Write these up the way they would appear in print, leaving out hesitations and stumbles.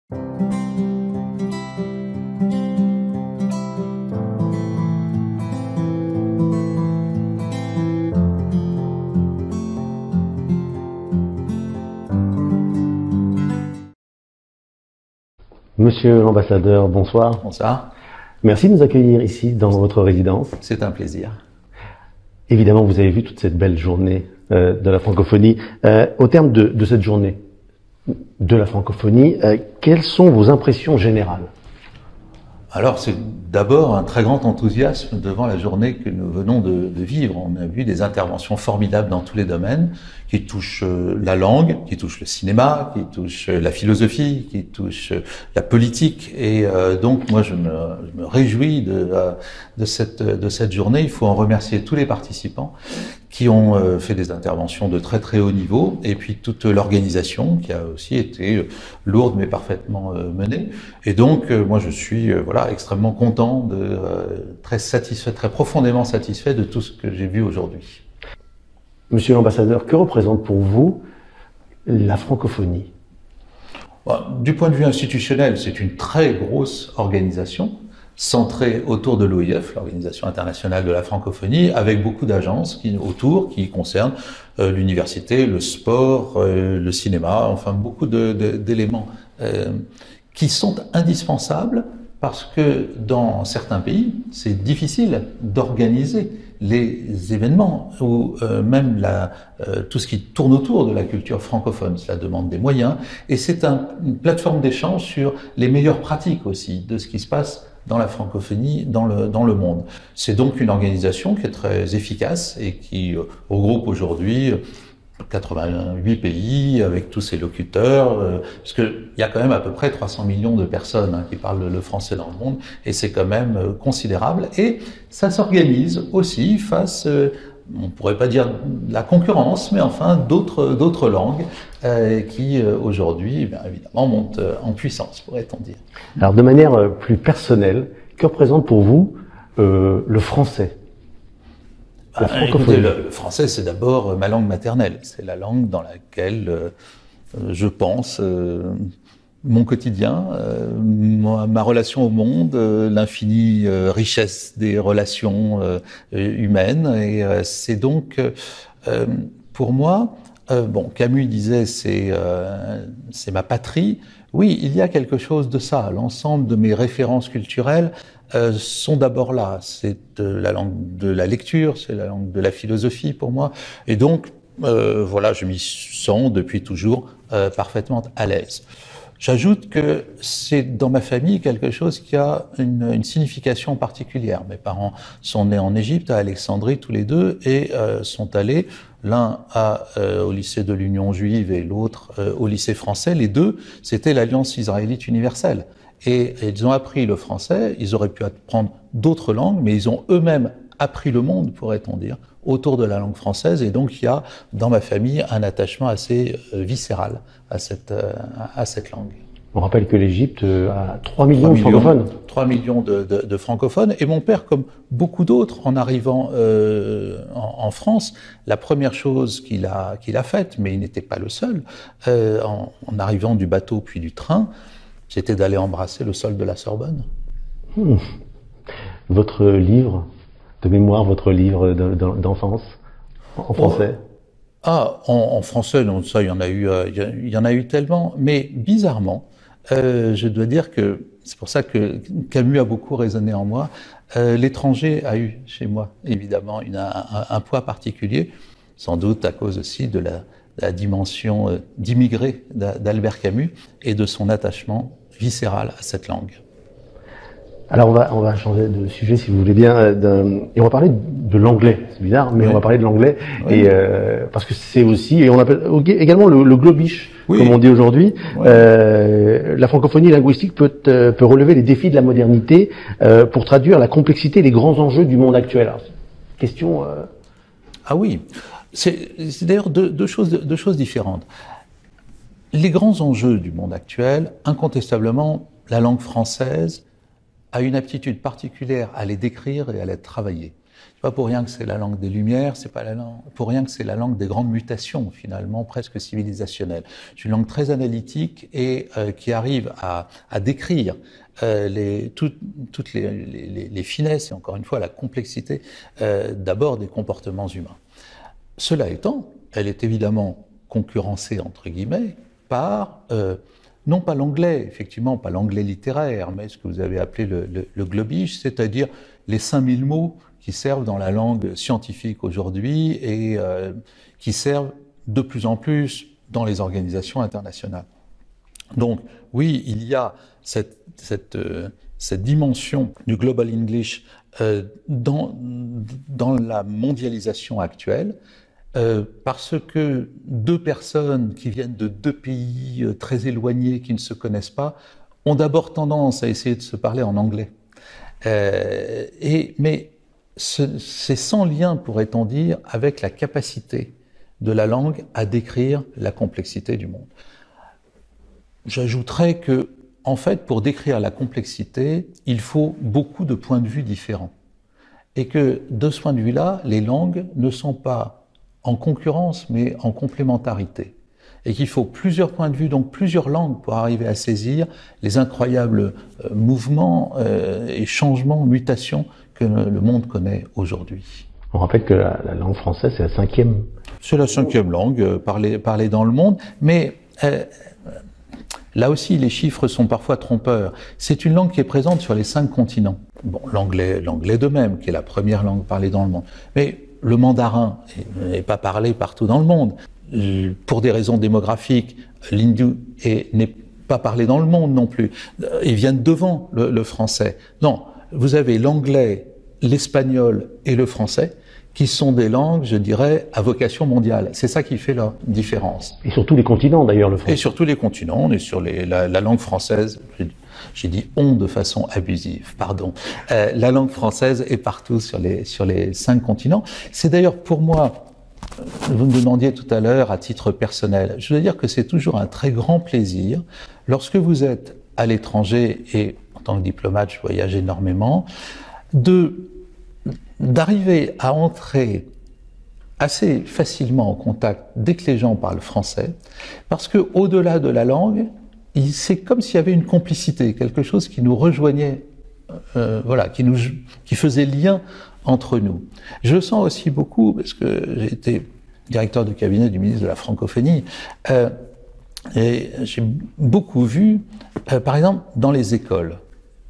Monsieur l'ambassadeur, bonsoir. Bonsoir. Merci de nous accueillir ici dans votre résidence. C'est un plaisir. Évidemment, vous avez vu toute cette belle journée de la francophonie. Au terme de cette journée de la francophonie, quelles sont vos impressions générales? Alors, c'est d'abord un très grand enthousiasme devant la journée que nous venons de vivre. On a vu des interventions formidables dans tous les domaines, qui touchent la langue, qui touchent le cinéma, qui touchent la philosophie, qui touchent la politique. Et donc, moi, je me réjouis de cette journée. Il faut en remercier tous les participants qui ont fait des interventions de très très haut niveau, et puis toute l'organisation qui a aussi été lourde mais parfaitement menée. Et donc, moi, je suis voilà extrêmement content, très satisfait, très profondément satisfait de tout ce que j'ai vu aujourd'hui. Monsieur l'ambassadeur, que représente pour vous la francophonie? Du point de vue institutionnel, c'est une très grosse organisation centrée autour de l'OIF, l'Organisation internationale de la francophonie, avec beaucoup d'agences qui concernent l'université, le sport, le cinéma, enfin beaucoup d'éléments qui sont indispensables parce que dans certains pays, c'est difficile d'organiser les événements ou même tout ce qui tourne autour de la culture francophone. Cela demande des moyens et c'est une plateforme d'échange sur les meilleures pratiques aussi de ce qui se passe dans la francophonie, dans le monde. C'est donc une organisation qui est très efficace et qui regroupe aujourd'hui 88 pays avec tous ses locuteurs, parce qu'il y a quand même à peu près 300 millions de personnes qui parlent le français dans le monde, et c'est quand même considérable. Et ça s'organise aussi face, on pourrait pas dire de la concurrence, mais enfin d'autres langues qui aujourd'hui, bien évidemment, montent en puissance, pourrait-on dire. Alors de manière plus personnelle, que représente pour vous le français? Écoutez, le français, c'est d'abord ma langue maternelle. C'est la langue dans laquelle je pense mon quotidien, ma relation au monde, l'infinie richesse des relations humaines. Et c'est donc, pour moi, bon, Camus disait c'est ma patrie. Oui, il y a quelque chose de ça. L'ensemble de mes références culturelles sont d'abord là. C'est la langue de la lecture, c'est la langue de la philosophie pour moi. Et donc, voilà, je m'y sens depuis toujours parfaitement à l'aise. J'ajoute que c'est dans ma famille quelque chose qui a une signification particulière. Mes parents sont nés en Égypte, à Alexandrie, tous les deux, et sont allés l'un au lycée de l'Union juive et l'autre au lycée français. Les deux, c'était l'Alliance israélite universelle. Et ils ont appris le français, ils auraient pu apprendre d'autres langues, mais ils ont eux-mêmes appris le monde, pourrait-on dire, autour de la langue française. Et donc, il y a dans ma famille un attachement assez viscéral à cette langue. On rappelle que l'Égypte a 3 millions de francophones. 3 millions de francophones. Et mon père, comme beaucoup d'autres, en arrivant en France, la première chose qu'il a faite, mais il n'était pas le seul, en arrivant du bateau puis du train, c'était d'aller embrasser le sol de la Sorbonne. Votre livre de mémoire, votre livre d'enfance, en français? En français, non, ça, il y en a eu tellement. Mais bizarrement, je dois dire que c'est pour ça que Camus a beaucoup résonné en moi. L'étranger a eu chez moi, évidemment, un poids particulier, sans doute à cause aussi de la dimension d'immigré d'Albert Camus et de son attachement viscéral à cette langue. Alors on va changer de sujet si vous voulez bien, et on va parler de l'anglais. C'est bizarre, mais on va parler de l'anglais, et parce que c'est aussi, et on appelle également le globish, comme on dit aujourd'hui. La francophonie linguistique peut relever les défis de la modernité pour traduire la complexité et les grands enjeux du monde actuel. Alors, question. Ah oui, c'est d'ailleurs deux choses différentes. Les grands enjeux du monde actuel, incontestablement, la langue française a une aptitude particulière à les décrire et à les travailler. C'est pas pour rien que c'est la langue des Lumières, c'est pas pour rien que c'est la langue des grandes mutations, finalement, presque civilisationnelles. C'est une langue très analytique et qui arrive à décrire toutes les finesses et encore une fois la complexité d'abord des comportements humains. Cela étant, elle est évidemment concurrencée, entre guillemets, par non pas l'anglais, effectivement, pas l'anglais littéraire, mais ce que vous avez appelé le globish, c'est-à-dire les 5000 mots qui servent dans la langue scientifique aujourd'hui et qui servent de plus en plus dans les organisations internationales. Donc, oui, il y a cette dimension du global English dans la mondialisation actuelle, parce que deux personnes qui viennent de deux pays très éloignés, qui ne se connaissent pas, ont d'abord tendance à essayer de se parler en anglais. Mais c'est sans lien, pourrait-on dire, avec la capacité de la langue à décrire la complexité du monde. J'ajouterais que, en fait, pour décrire la complexité, il faut beaucoup de points de vue différents. Et que, de ce point de vue-là, les langues ne sont pas en concurrence, mais en complémentarité. Et qu'il faut plusieurs points de vue, donc plusieurs langues, pour arriver à saisir les incroyables mouvements et changements, mutations que le monde connaît aujourd'hui. On rappelle que la langue française, c'est la 5e. C'est la 5e langue parlée dans le monde, mais là aussi, les chiffres sont parfois trompeurs. C'est une langue qui est présente sur les 5 continents. Bon, l'anglais de même, qui est la première langue parlée dans le monde. Mais le mandarin n'est pas parlé partout dans le monde. Pour des raisons démographiques, l'hindou n'est pas parlé dans le monde non plus. Ils viennent devant le français. Non, vous avez l'anglais, l'espagnol et le français, qui sont des langues, je dirais, à vocation mondiale. C'est ça qui fait la différence. Et sur tous les continents, d'ailleurs, le français. Et sur tous les continents, on est sur la langue française. J'ai dit « on » de façon abusive, pardon. La langue française est partout sur les 5 continents. C'est d'ailleurs pour moi, vous me demandiez tout à l'heure à titre personnel, je dois dire que c'est toujours un très grand plaisir, lorsque vous êtes à l'étranger, et en tant que diplomate, je voyage énormément, d'arriver à entrer assez facilement en contact dès que les gens parlent français, parce que au-delà de la langue, c'est comme s'il y avait une complicité, quelque chose qui nous rejoignait, qui faisait lien entre nous. Je le sens aussi beaucoup, parce que j'ai été directeur de cabinet du ministre de la Francophonie, et j'ai beaucoup vu, par exemple, dans les écoles,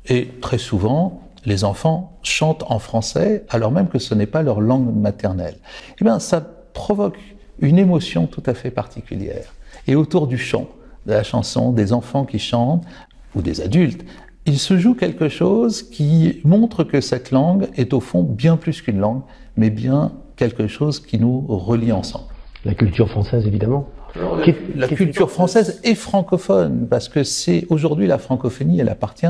et très souvent, les enfants chantent en français, alors même que ce n'est pas leur langue maternelle. Eh bien, ça provoque une émotion tout à fait particulière. Et autour du chant, de la chanson, des enfants qui chantent, ou des adultes, il se joue quelque chose qui montre que cette langue est au fond bien plus qu'une langue, mais bien quelque chose qui nous relie ensemble. La culture française, évidemment. La culture française est francophone, parce que aujourd'hui la francophonie, elle appartient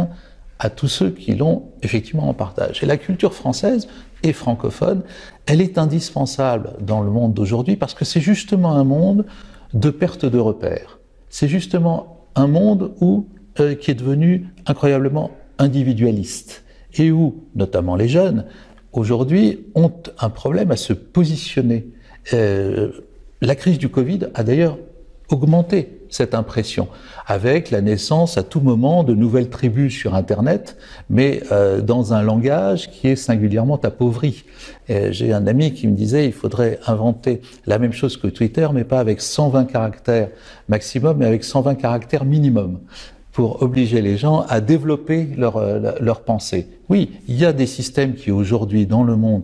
à tous ceux qui l'ont effectivement en partage. Et la culture française est francophone, elle est indispensable dans le monde d'aujourd'hui, parce que c'est justement un monde de perte de repères. C'est justement un monde qui est devenu incroyablement individualiste, et où, notamment les jeunes, aujourd'hui, ont un problème à se positionner. La crise du Covid a d'ailleurs augmenté cette impression, avec la naissance à tout moment de nouvelles tribus sur Internet, mais dans un langage qui est singulièrement appauvri. J'ai un ami qui me disait il faudrait inventer la même chose que Twitter, mais pas avec 120 caractères maximum, mais avec 120 caractères minimum, pour obliger les gens à développer leur pensée. Oui, il y a des systèmes qui aujourd'hui dans le monde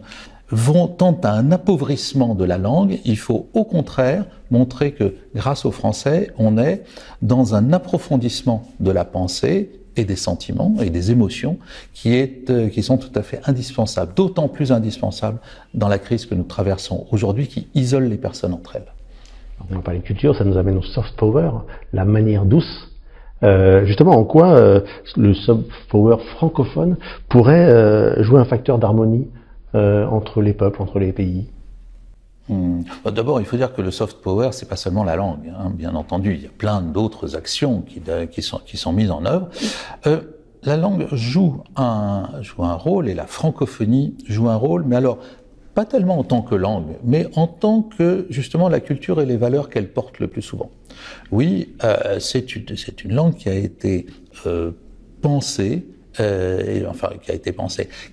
tendent à un appauvrissement de la langue. Il faut au contraire montrer que grâce au français, on est dans un approfondissement de la pensée et des sentiments et des émotions qui sont tout à fait indispensables, d'autant plus indispensables dans la crise que nous traversons aujourd'hui qui isole les personnes entre elles. On parle de culture, ça nous amène au soft power, la manière douce. Justement, en quoi le soft power francophone pourrait jouer un facteur d'harmonie entre les peuples, entre les pays? D'abord, il faut dire que le soft power, c'est pas seulement la langue, hein, bien entendu. Il y a plein d'autres actions qui sont mises en œuvre. la langue joue un rôle, et la francophonie joue un rôle, mais alors, pas tellement en tant que langue, mais en tant que, justement, la culture et les valeurs qu'elle porte le plus souvent. Oui, c'est une langue qui a été pensée,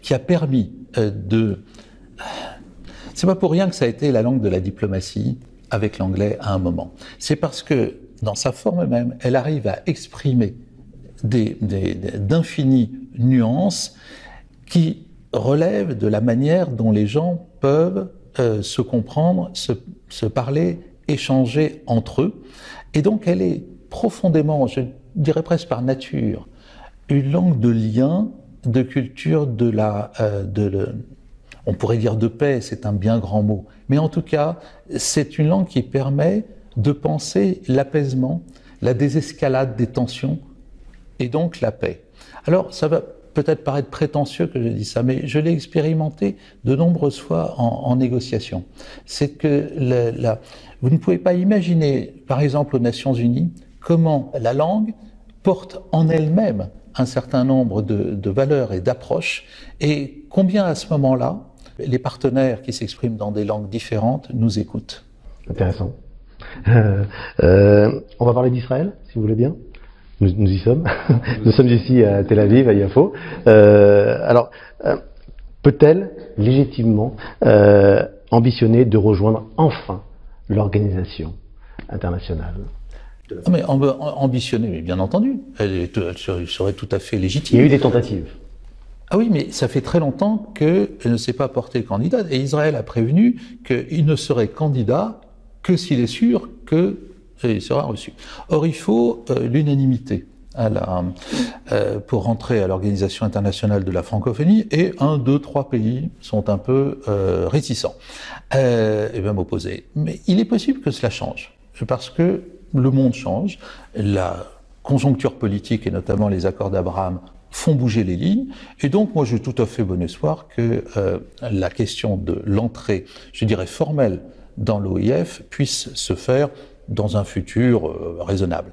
qui a permis de... C'est pas pour rien que ça a été la langue de la diplomatie avec l'anglais à un moment. C'est parce que, dans sa forme même, elle arrive à exprimer d'infinies nuances qui relèvent de la manière dont les gens peuvent se comprendre, se parler, échanger entre eux. Et donc elle est profondément, je dirais presque par nature, une langue de lien, de culture, on pourrait dire de paix, c'est un bien grand mot. Mais en tout cas, c'est une langue qui permet de penser l'apaisement, la désescalade des tensions, et donc la paix. Alors, ça va peut-être paraître prétentieux que je dise ça, mais je l'ai expérimenté de nombreuses fois en négociation. C'est que vous ne pouvez pas imaginer, par exemple aux Nations Unies, comment la langue porte en elle-même un certain nombre de valeurs et d'approches, et combien à ce moment-là, les partenaires qui s'expriment dans des langues différentes nous écoutent. Intéressant. On va parler d'Israël, si vous voulez bien. Nous y sommes. Nous sommes ici à Tel Aviv, à Yafo. Alors, peut-elle légitimement ambitionner de rejoindre enfin l'organisation internationale? Mais ambitionner, mais bien entendu, elle serait tout à fait légitime. Il y a eu des tentatives. Ah oui, mais ça fait très longtemps qu'elle ne s'est pas portée candidate, et Israël a prévenu qu'il ne serait candidat que s'il est sûr qu'il sera reçu. Or, il faut l'unanimité pour rentrer à l'Organisation internationale de la francophonie, et 1, 2, 3 pays sont un peu réticents, et même opposés. Mais il est possible que cela change, parce que le monde change, la conjoncture politique et notamment les accords d'Abraham font bouger les lignes, et donc moi j'ai tout à fait bon espoir que la question de l'entrée, je dirais formelle, dans l'OIF puisse se faire dans un futur raisonnable.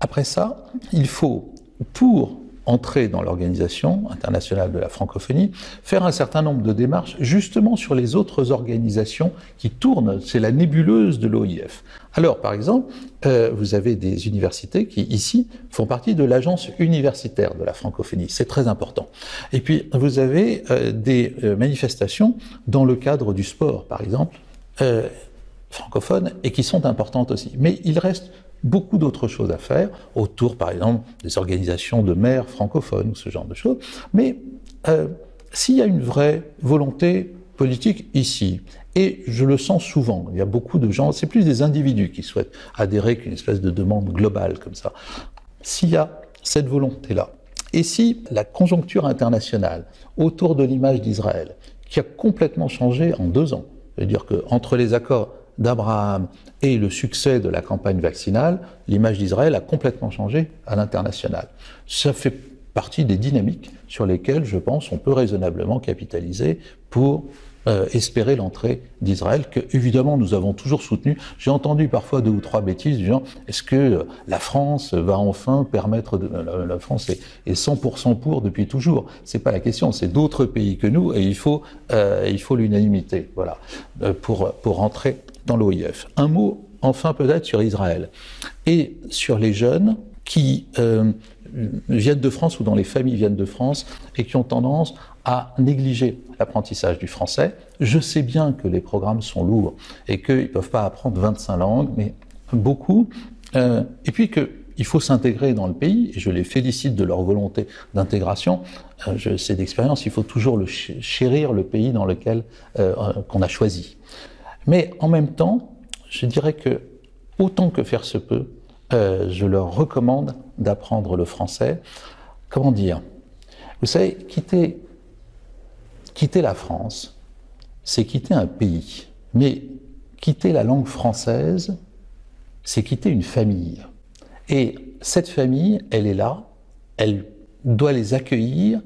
Après ça, il faut, pour entrer dans l'Organisation internationale de la francophonie, faire un certain nombre de démarches justement sur les autres organisations qui tournent, c'est la nébuleuse de l'OIF. Alors, par exemple, vous avez des universités qui, ici, font partie de l'agence universitaire de la francophonie, c'est très important. Et puis, vous avez des manifestations dans le cadre du sport, par exemple, francophones, et qui sont importantes aussi. Mais il reste beaucoup d'autres choses à faire, autour, par exemple, des organisations de maires francophones, ce genre de choses. Mais s'il y a une vraie volonté politique ici, et je le sens souvent, il y a beaucoup de gens, c'est plus des individus qui souhaitent adhérer qu'une espèce de demande globale comme ça. S'il y a cette volonté-là, et si la conjoncture internationale autour de l'image d'Israël, qui a complètement changé en 2 ans, c'est-à-dire qu'entre les accords d'Abraham et le succès de la campagne vaccinale, l'image d'Israël a complètement changé à l'international. Ça fait partie des dynamiques sur lesquelles, je pense, on peut raisonnablement capitaliser pour espérer l'entrée d'Israël, que évidemment nous avons toujours soutenu. J'ai entendu parfois 2 ou 3 bêtises du genre, est-ce que la France va enfin permettre la France est 100% pour depuis toujours. C'est pas la question, c'est d'autres pays que nous, et il faut l'unanimité, voilà, pour rentrer dans l'OIF. Un mot enfin peut-être sur Israël et sur les jeunes qui viennent de France ou dont les familles viennent de France et qui ont tendance à négliger l'apprentissage du français. Je sais bien que les programmes sont lourds et qu'ils ne peuvent pas apprendre 25 langues, mais beaucoup. Et puis qu'il faut s'intégrer dans le pays, et je les félicite de leur volonté d'intégration. Je sais d'expérience, il faut toujours chérir le pays dans lequel qu'on a choisi. Mais en même temps, je dirais que, autant que faire se peut, je leur recommande d'apprendre le français. Comment dire? Vous savez, quitter la France, c'est quitter un pays. Mais quitter la langue française, c'est quitter une famille. Et cette famille, elle est là, elle doit les accueillir,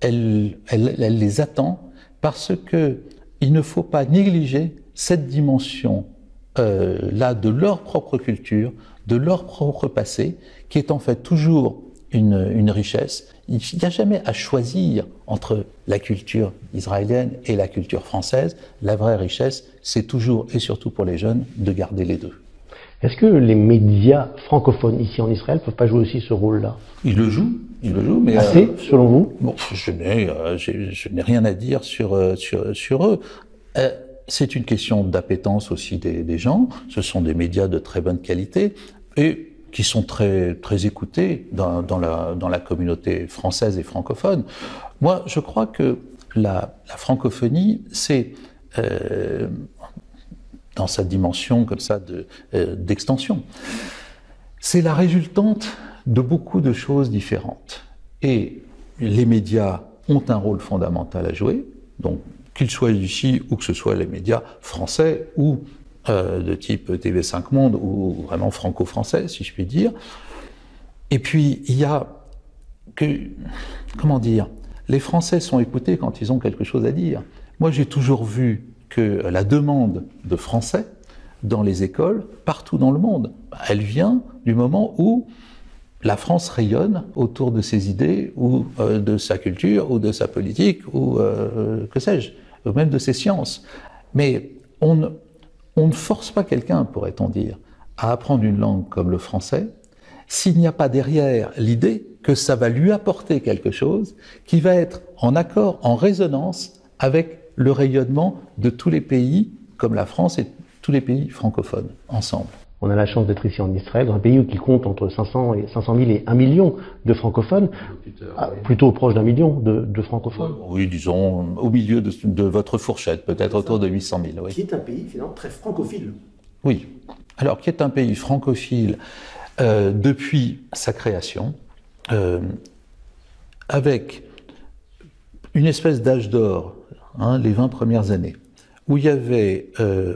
elle les attend, parce que il ne faut pas négliger cette dimension là de leur propre culture, de leur propre passé, qui est en fait toujours une richesse. Il n'y a jamais à choisir entre la culture israélienne et la culture française. La vraie richesse, c'est toujours et surtout pour les jeunes de garder les deux. Est-ce que les médias francophones ici en Israël ne peuvent pas jouer aussi ce rôle-là? Ils le jouent, mais... Assez, selon vous? Bon, je n'ai rien à dire sur eux. C'est une question d'appétence aussi des gens. Ce sont des médias de très bonne qualité et qui sont très écoutés dans la communauté française et francophone. Moi, je crois que la francophonie, c'est dans sa dimension comme ça d'extension, c'est la résultante de beaucoup de choses différentes. Et les médias ont un rôle fondamental à jouer, donc qu'ils soient ici ou que ce soit les médias français ou de type TV5 Monde ou vraiment franco-français, si je puis dire. Et puis, il y a comment dire, les Français sont écoutés quand ils ont quelque chose à dire. Moi, j'ai toujours vu que la demande de français dans les écoles, partout dans le monde, elle vient du moment où la France rayonne autour de ses idées, ou de sa culture, ou de sa politique, ou que sais-je, ou même de ses sciences. Mais on ne force pas quelqu'un, pourrait-on dire, à apprendre une langue comme le français, s'il n'y a pas derrière l'idée que ça va lui apporter quelque chose qui va être en accord, en résonance avec le rayonnement de tous les pays, comme la France et tous les pays francophones, ensemble. On a la chance d'être ici en Israël, dans un pays qui compte entre 500 000 et 1 million de francophones, plutôt proche d'1 million de francophones. Oui, disons, au milieu de votre fourchette, peut-être autour de 800 000. Oui. Qui est un pays finalement très francophile. Oui. Alors, qui est un pays francophile depuis sa création, avec une espèce d'âge d'or, les 20 premières années, où il y avait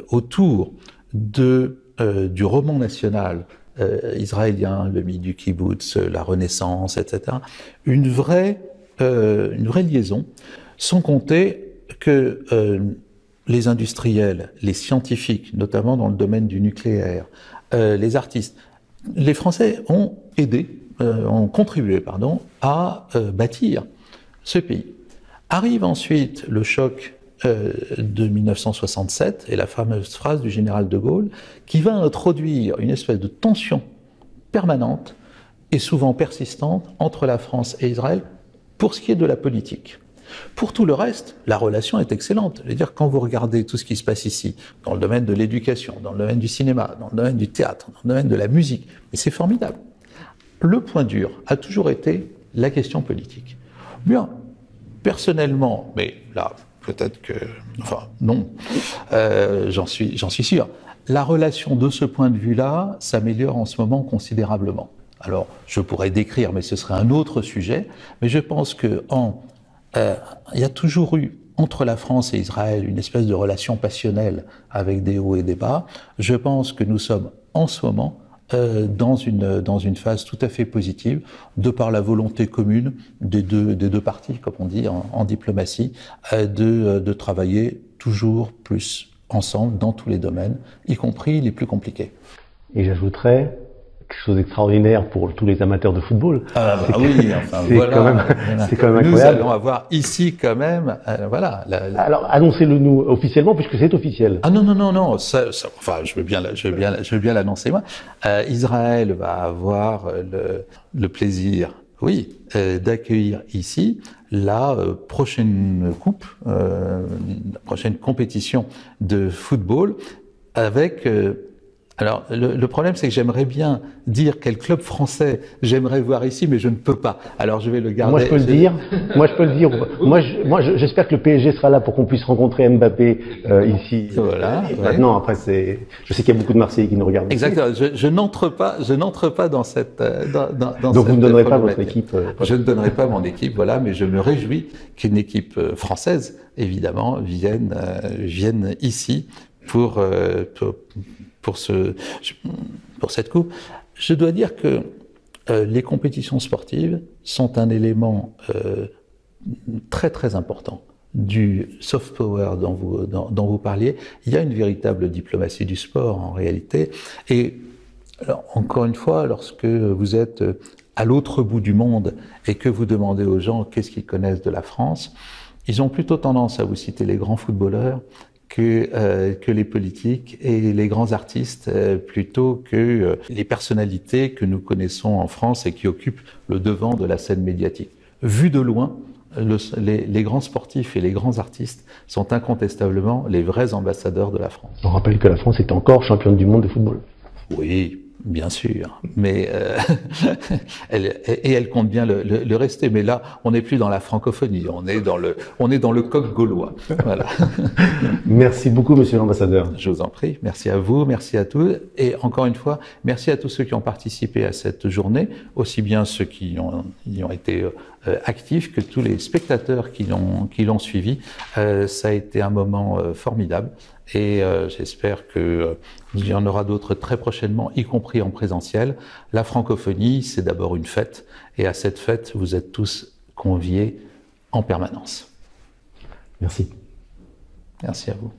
autour du roman national israélien, le mythe du kibbutz, la Renaissance, etc., une vraie liaison, sans compter que les industriels, les scientifiques, notamment dans le domaine du nucléaire, les artistes, les Français ont contribué à bâtir ce pays. Arrive ensuite le choc de 1967 et la fameuse phrase du général de Gaulle qui va introduire une espèce de tension permanente et souvent persistante entre la France et Israël pour ce qui est de la politique. Pour tout le reste, la relation est excellente. Je veux dire, quand vous regardez tout ce qui se passe ici, dans le domaine de l'éducation, dans le domaine du cinéma, dans le domaine du théâtre, dans le domaine de la musique, mais c'est formidable. Le point dur a toujours été la question politique. Bien, personnellement, mais là, peut-être que... Enfin, non, j'en suis sûr. La relation de ce point de vue-là s'améliore en ce moment considérablement. Alors, je pourrais décrire, mais ce serait un autre sujet, mais je pense que il y a toujours eu, entre la France et Israël, une espèce de relation passionnelle avec des hauts et des bas. Je pense que nous sommes, en ce moment, dans une phase tout à fait positive, de par la volonté commune des deux parties, comme on dit en diplomatie, de travailler toujours plus ensemble dans tous les domaines, y compris les plus compliqués. Et j'ajouterais quelque chose d'extraordinaire pour tous les amateurs de football. Oui, enfin voilà. C'est quand même incroyable. Nous allons avoir ici quand même, voilà. Alors annoncez-le nous officiellement puisque c'est officiel. Ah non. Enfin, je veux bien l'annoncer moi. Israël va avoir le plaisir, oui, d'accueillir ici la prochaine coupe, la prochaine compétition de football avec. Alors, le problème, c'est que j'aimerais bien dire quel club français j'aimerais voir ici, mais je ne peux pas. Alors, je vais le garder. Moi, je peux le dire. Moi, j'espère que le PSG sera là pour qu'on puisse rencontrer Mbappé ici. Voilà. Maintenant, après, je sais qu'il y a beaucoup de Marseillais qui nous regardent. Exactement. Je n'entre pas dans cette. Donc, vous ne donnerez pas votre équipe. Je ne donnerai pas mon équipe, voilà, mais je me réjouis qu'une équipe française, évidemment, vienne ici pour cette coupe. Je dois dire que les compétitions sportives sont un élément très très important du soft power dont vous parliez. Il y a une véritable diplomatie du sport en réalité. Et alors, encore une fois, lorsque vous êtes à l'autre bout du monde et que vous demandez aux gens qu'est-ce qu'ils connaissent de la France, ils ont plutôt tendance à vous citer les grands footballeurs que les politiques et les grands artistes plutôt que les personnalités que nous connaissons en France et qui occupent le devant de la scène médiatique. Vu de loin, les grands sportifs et les grands artistes sont incontestablement les vrais ambassadeurs de la France. On rappelle que la France est encore championne du monde de football. Oui, bien sûr, mais elle compte bien le rester. Mais là, on n'est plus dans la francophonie, on est dans le coq gaulois. Voilà. Merci beaucoup, monsieur l'ambassadeur. Je vous en prie. Merci à vous, merci à tous. Et encore une fois, merci à tous ceux qui ont participé à cette journée, aussi bien ceux qui y ont été actifs que tous les spectateurs qui l'ont suivi. Ça a été un moment formidable. Et j'espère qu'il y en aura d'autres très prochainement, y compris en présentiel. La francophonie, c'est d'abord une fête, et à cette fête, vous êtes tous conviés en permanence. Merci. Merci à vous.